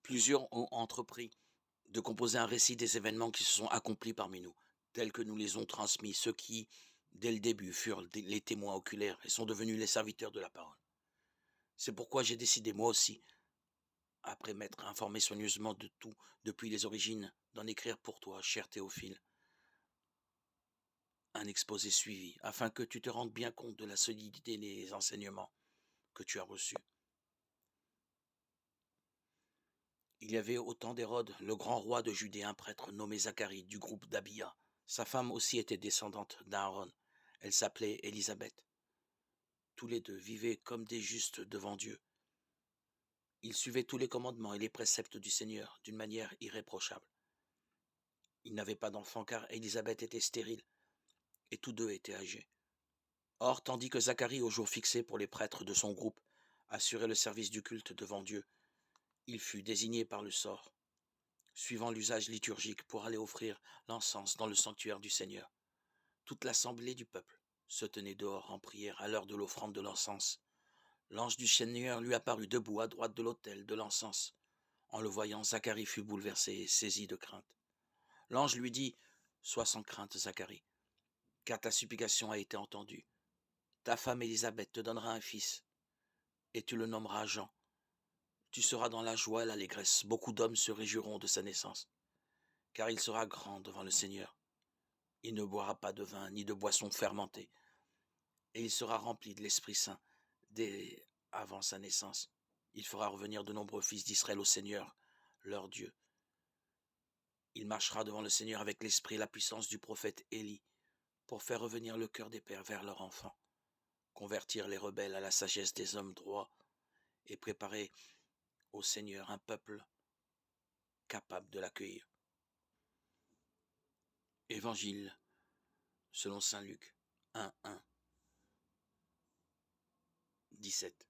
Plusieurs ont entrepris de composer un récit des événements qui se sont accomplis parmi nous, tels que nous les ont transmis ceux qui, dès le début, furent les témoins oculaires et sont devenus les serviteurs de la parole. C'est pourquoi j'ai décidé, moi aussi, après m'être informé soigneusement de tout depuis les origines, d'en écrire pour toi, cher Théophile, un exposé suivi, afin que tu te rendes bien compte de la solidité des enseignements que tu as reçus. Il y avait au temps d'Hérode, le grand roi de Judée, un prêtre nommé Zacharie du groupe d'Abia. Sa femme aussi était descendante d'Aaron. Elle s'appelait Élisabeth. Tous les deux vivaient comme des justes devant Dieu. Ils suivaient tous les commandements et les préceptes du Seigneur d'une manière irréprochable. Ils n'avaient pas d'enfant car Élisabeth était stérile et tous deux étaient âgés. Or, tandis que Zacharie, au jour fixé pour les prêtres de son groupe, assurait le service du culte devant Dieu, il fut désigné par le sort, suivant l'usage liturgique, pour aller offrir l'encens dans le sanctuaire du Seigneur. Toute l'assemblée du peuple se tenait dehors en prière à l'heure de l'offrande de l'encens. L'ange du Seigneur lui apparut debout à droite de l'autel de l'encens. En le voyant, Zacharie fut bouleversé et saisi de crainte. L'ange lui dit : « Sois sans crainte, Zacharie, car ta supplication a été entendue. Ta femme Élisabeth te donnera un fils, et tu le nommeras Jean. Tu seras dans la joie et l'allégresse. Beaucoup d'hommes se réjouiront de sa naissance, car il sera grand devant le Seigneur. Il ne boira pas de vin ni de boisson fermentée, et il sera rempli de l'Esprit Saint dès avant sa naissance. Il fera revenir de nombreux fils d'Israël au Seigneur, leur Dieu. Il marchera devant le Seigneur avec l'esprit et la puissance du prophète Élie, pour faire revenir le cœur des pères vers leurs enfants, convertir les rebelles à la sagesse des hommes droits, et préparer au Seigneur un peuple capable de l'accueillir. » Évangile selon saint Luc 1, 1, 17.